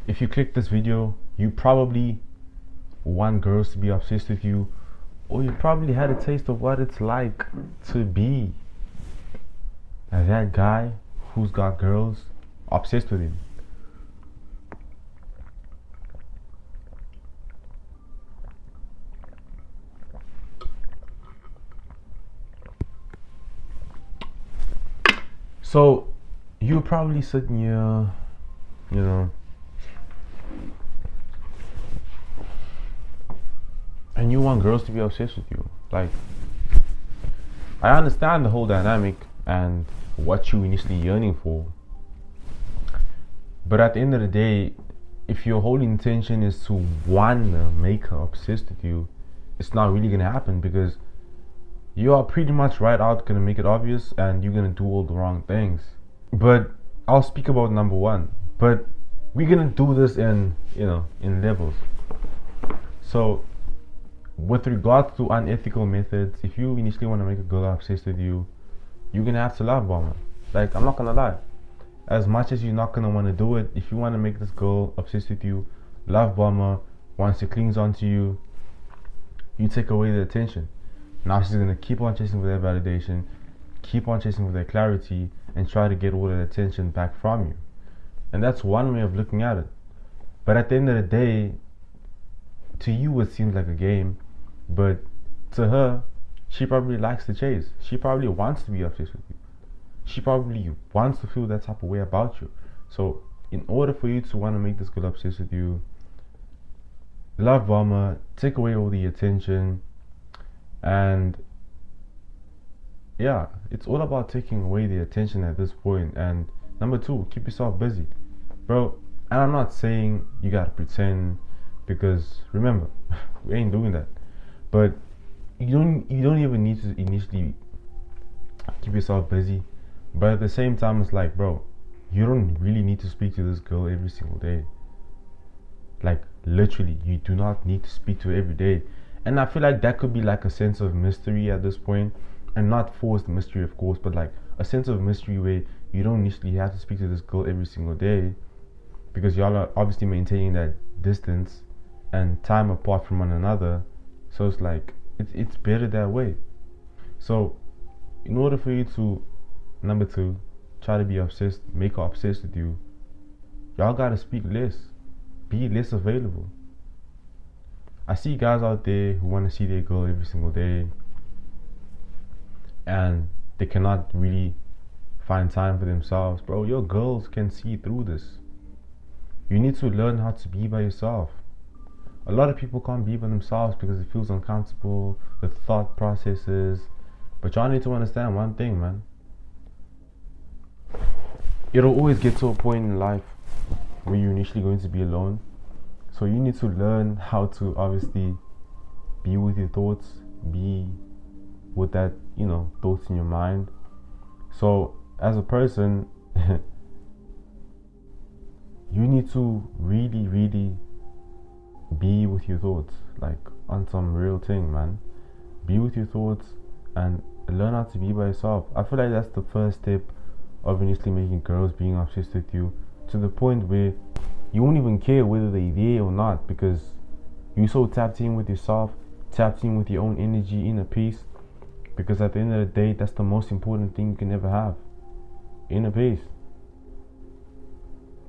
If you click this video, you probably want girls to be obsessed with you, or you probably had a taste of what it's like to be that guy who's got girls obsessed with him. So you're probably sitting here, you know, and you want girls to be obsessed with you. Like, I understand the whole dynamic and what you initially yearning for, but at the end of the day, if your whole intention is to wanna make her obsessed with you, it's not really gonna happen because you are pretty much right out gonna make it obvious and you're gonna do all the wrong things. But I'll speak about number one. But we're gonna do this in levels. So with regards to unethical methods, if you initially want to make a girl obsessed with you, you're gonna have to love bomb her. Like, I'm not gonna lie. As much as you're not gonna want to do it, if you want to make this girl obsessed with you, love bomb her. Once she clings onto you, you take away the attention. Now she's gonna keep on chasing for that validation, keep on chasing for that clarity, and try to get all that attention back from you. And that's one way of looking at it. But at the end of the day, to you it seems like a game, but to her, she probably likes the chase. She probably wants to be obsessed with you. She probably wants to feel that type of way about you. So in order for you to want to make this girl obsessed with you, love bomb her, take away all the attention, and yeah, it's all about taking away the attention at this point. And number two, keep yourself busy, bro. And I'm not saying you gotta pretend, because remember, we ain't doing that. But you don't even need to initially keep yourself busy. But at the same time, it's like, bro, you don't really need to speak to this girl every single day. Like, literally, you do not need to speak to her every day. And I feel like that could be like a sense of mystery at this point, and not forced mystery, of course, but like a sense of mystery where you don't initially have to speak to this girl every single day, because y'all are obviously maintaining that distance and time apart from one another. So it's like it's better that way. So in order for you to, number two, try to be obsessed, make her obsessed with you, y'all gotta speak less, be less available. I see guys out there who want to see their girl every single day, and they cannot really find time for themselves. Bro, your girls can see through this. You need to learn how to be by yourself. A lot of people can't be by themselves because it feels uncomfortable, the thought processes. But y'all need to understand one thing, man. It'll always get to a point in life where you're initially going to be alone. So you need to learn how to obviously be with your thoughts, be with that, thoughts in your mind. So as a person, you need to really, really be with your thoughts, like on some real thing, man. Be with your thoughts and learn how to be by yourself. I feel like that's the first step of initially making girls being obsessed with you, to the point where you won't even care whether they're there or not, because you're so tapped in with yourself, tapped in with your own energy, inner peace. Because at the end of the day, that's the most important thing you can ever have. Inner peace.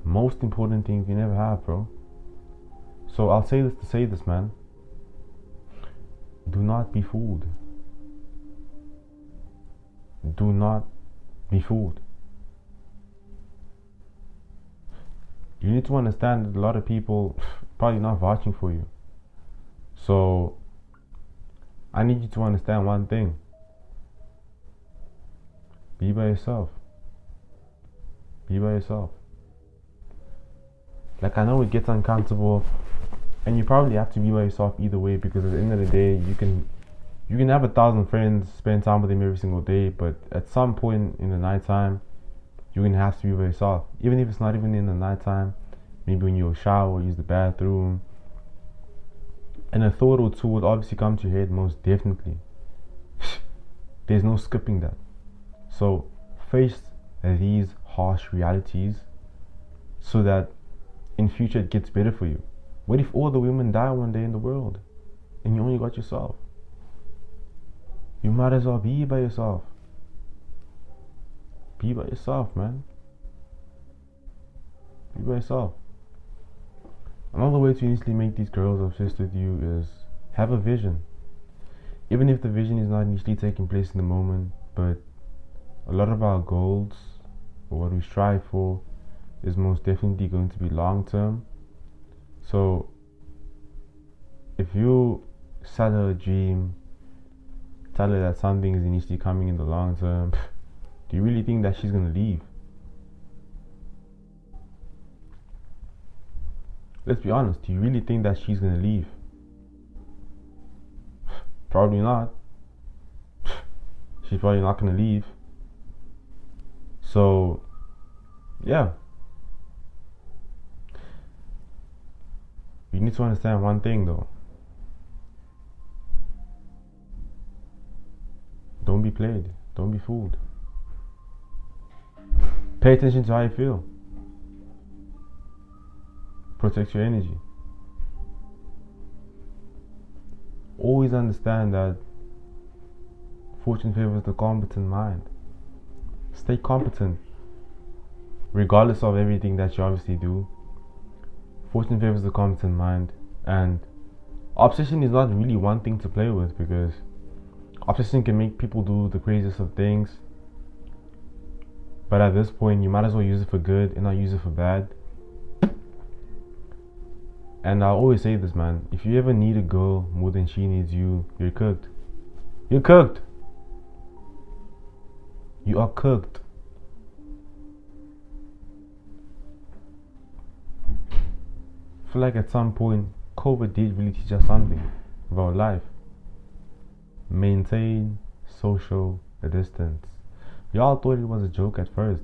Most important thing you can ever have, bro. So I'll say this to say this, man. Do not be fooled. Do not be fooled. You need to understand that a lot of people probably not vouching for you. So I need you to understand one thing. Be by yourself. Be by yourself. Like, I know it gets uncomfortable, and you probably have to be by yourself either way, because at the end of the day, you can have 1,000 friends, spend time with them every single day, but at some point in the nighttime, you're gonna have to be by yourself. Even if it's not even in the nighttime, maybe when you shower, use the bathroom, and a thought or two will obviously come to your head, most definitely. There's no skipping that. So face these harsh realities, so that in future it gets better for you? What if all the women die one day in the world and you only got yourself? You might as well be by yourself. Be by yourself, man. Be by yourself. Another way to initially make these girls obsessed with you is have a vision. Even if the vision is not initially taking place in the moment, but a lot of our goals or what we strive for is most definitely going to be long term. So if you set her a dream, tell her that something is initially coming in the long term, do you really think that she's gonna leave? Let's be honest, do you really think that she's gonna leave? Probably not. She's probably not gonna leave. So, yeah. You need to understand one thing though. Don't be played. Don't be fooled. Pay attention to how you feel. Protect your energy. Always understand that fortune favors the competent mind. Stay competent. Regardless of everything that you obviously do, fortune favors the competent mind. And obsession is not really one thing to play with, because obsession can make people do the craziest of things. But at this point, you might as well use it for good and not use it for bad. And I always say this, man. If you ever need a girl more than she needs you, you're cooked. You're cooked. You are cooked. I feel like at some point, COVID did really teach us something about life. Maintain social distance. Y'all thought it was a joke at first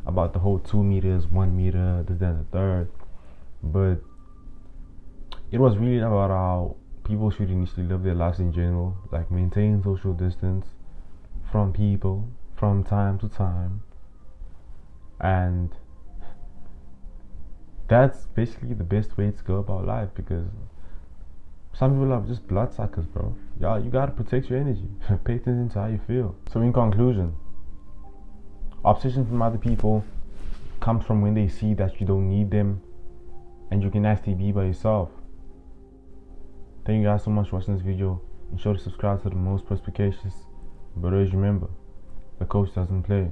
about the whole 2 meters, 1 meter, this, that, and the third. But it was really about how people should initially live their lives in general, like maintain social distance from people from time to time. And that's basically the best way to go about life, because some people are just bloodsuckers, bro. Y'all, you gotta protect your energy. Pay attention to how you feel. So in conclusion, obsession from other people comes from when they see that you don't need them and you can actually be by yourself. Thank you guys so much for watching this video. Be sure to subscribe to the most perspicacious. But always remember, the coach doesn't play.